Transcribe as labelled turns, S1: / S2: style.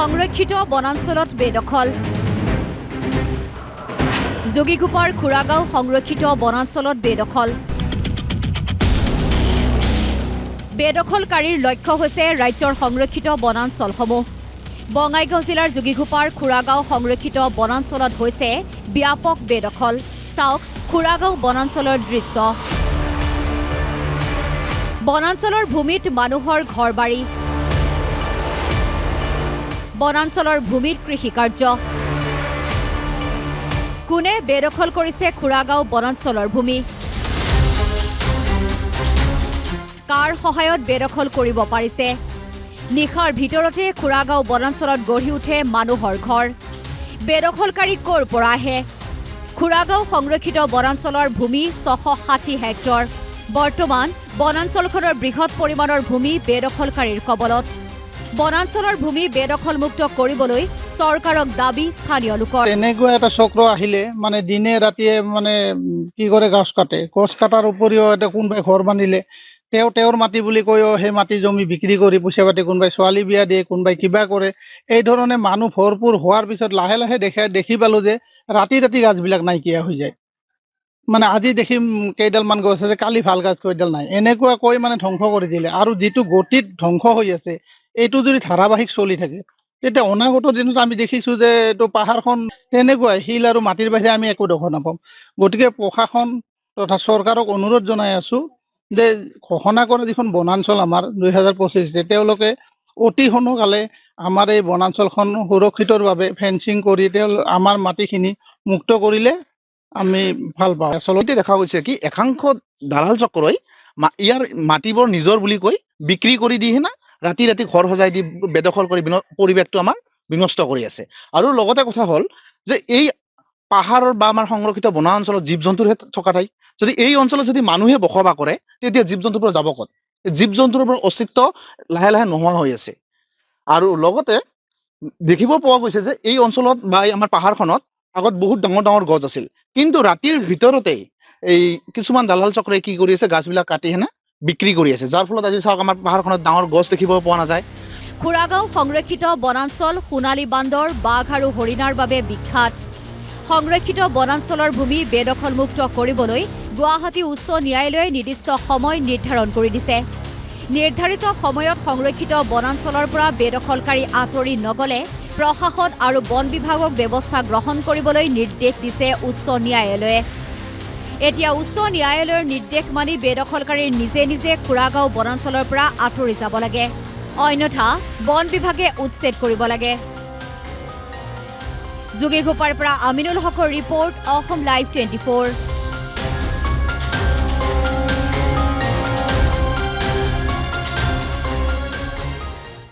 S1: সংৰক্ষিত বনাঞ্চলত বেদখল যোগীঘোপাৰ খুৰাগাঁও সংৰক্ষিত বনাঞ্চলত বেদখল বেদখলকাৰীৰ লক্ষ্য হৈছে ৰাজ্যৰ সংৰক্ষিত বনাঞ্চলসমূহ বঙাইগাঁও জিলাৰ যোগীঘোপাৰ খুৰাগাঁও সংৰক্ষিত বনাঞ্চলত হৈছে ব্যাপক বেদখল চাওক খুৰাগাঁও বনাঞ্চলৰ দৃশ্য বনাঞ্চলৰ ভূমিত মানুহৰ ঘৰবাৰী বনাঞ্চলৰ ভূমিত কৃষিকাৰ্য কোনে বেদখল কৰিছে খুৰাগাঁও বনাঞ্চলৰ ভূমি কাৰ সহায়ত বেদখল কৰিব পাৰিছে নিশাৰ ভিতৰতে খুৰাগাঁও বনাঞ্চলত গঢ়ি উঠে মানুহৰ ঘৰ বেদখলকাৰী ক'ৰ পৰা আহে খুৰাগাঁও সংৰক্ষিত বনাঞ্চলৰ ভূমি 660 হেক্টৰ বৰ্তমান বনাঞ্চলখনৰ বৃহৎ পৰিমাণৰ ভূমি বেদখলকাৰীৰ কবলত বনাঞ্চলৰ ভূমি বেদখলমুক্ত কৰিবলৈ চৰকাৰক দাবী স্থানীয় লোকৰ
S2: এনেকুৱা এটা চক্ৰ আহিলে মানে দিনে ৰাতিয়ে মানে কি কৰে গছ কাটাৰ উপৰিও এটা কোনোবাই ঘৰ বান্ধিলে তেওঁৰ মাটি বুলি কৈও সেই মাটি জমি বিক্ৰী কৰি পইচা পাতি কোনোবাই ছোৱালী বিয়া দিয়ে কোনোবাই কিবা কৰে এই ধৰণে মানুহ ভৰপূৰ হোৱাৰ পিছত লাহে লাহে দেখি পালো যে ৰাতি গাছবিলাক নাইকিয়া হৈ যায় মানে আজি দেখিম কেইডালমান গছ আছে কালি ভাল গাছ কেইডাল নাই এনেকুৱা কৈ মানে ধ্বংস কৰি দিলে আৰু যিটো গতিত ধ্বংস হৈ আছে এইটো যদি ধাৰাবাহিক চলি থাকে তেতিয়া অনাগত দিনত আমি দেখিছো যে এইটো পাহাৰখন তেনেকুৱাই শিল আৰু মাটিৰ বাহিৰে আমি একো দেখা নাপাম গতিকে প্ৰশাসন তথা চৰকাৰক অনুৰোধ জনাই আছো যে ঘোষণা কৰা যিখন বনাঞ্চল আমাৰ 2025 তেওঁলোকে অতি সোনকালে আমাৰ এই বনাঞ্চলখন সুৰক্ষিতৰ বাবে ফেন্সিং কৰি আমাৰ মাটিখিনি মুক্ত কৰিলে আমি ভাল পাওঁ
S3: আচলতে দেখা গৈছে কি একাংশ দালাল চক্ৰই ইয়াৰ মাটিবোৰ নিজৰ বুলি কৈ বিক্ৰী কৰি দিয়ে না ৰাতি ঘৰ সজাই দি বেদখল কৰি পৰিৱেশটো আমাৰ বিনষ্ট কৰি আছে আৰু লগতে কথা হ'ল যে এই পাহাৰৰ বা আমাৰ সংৰক্ষিত বনাঞ্চলত জীৱ জন্তুৰ থকা ঠাই যদি এই অঞ্চলত যদি মানুহে বসবাস কৰে তেতিয়া জীৱ জন্তুৰ পৰা যাব ক'ত জীৱ জন্তুৰ পৰা অস্তিত্ব লাহে লাহে নোহোৱা হৈ আছে আৰু লগতে দেখিব পোৱা গৈছে যে এই অঞ্চলত বা আমাৰ পাহাৰখনত আগত বহুত ডাঙৰ গছ আছিল কিন্তু ৰাতিৰ ভিতৰতে এই কিছুমান দালাল চক্ৰই কি কৰি আছে গাছবিলাক কাটি হেনা বিক্ৰী কৰি আছে যাৰ ফলত আজি চাওক আমাৰ পাহাৰখনত ডাঙৰ গছ দেখিব পোৱা নাযায়
S1: খুৰাগাঁও সংৰক্ষিত বনাঞ্চল সোণালী বান্দৰ বাঘ আৰু হৰিণাৰ বাবে বিখ্যাত সংৰক্ষিত বনাঞ্চলৰ ভূমি বেদখলমুক্ত কৰিবলৈ গুৱাহাটী উচ্চ ন্যায়ালয়ে নিৰ্দিষ্ট সময় নিৰ্ধাৰণ কৰি দিছে নিৰ্ধাৰিত সময়ত সংৰক্ষিত বনাঞ্চলৰ পৰা বেদখলকাৰী আঁতৰি নগলে প্ৰশাসন আৰু বন বিভাগক ব্যৱস্থা গ্ৰহণ কৰিবলৈ নিৰ্দেশ দিছে উচ্চ ন্যায়ালয়ে এতিয়া উচ্চ ন্যায়ালয়ৰ নিৰ্দেশ মানি বেদখলকাৰীৰ নিজে খুৰাগাঁও বনাঞ্চলৰ পৰা আঁতৰি যাব লাগে অন্যথা বন বিভাগে উচ্ছেদ কৰিব লাগে যোগীঘোপাৰ পৰা আমিনুল হকৰ ৰিপৰ্ট অসম লাইভ 24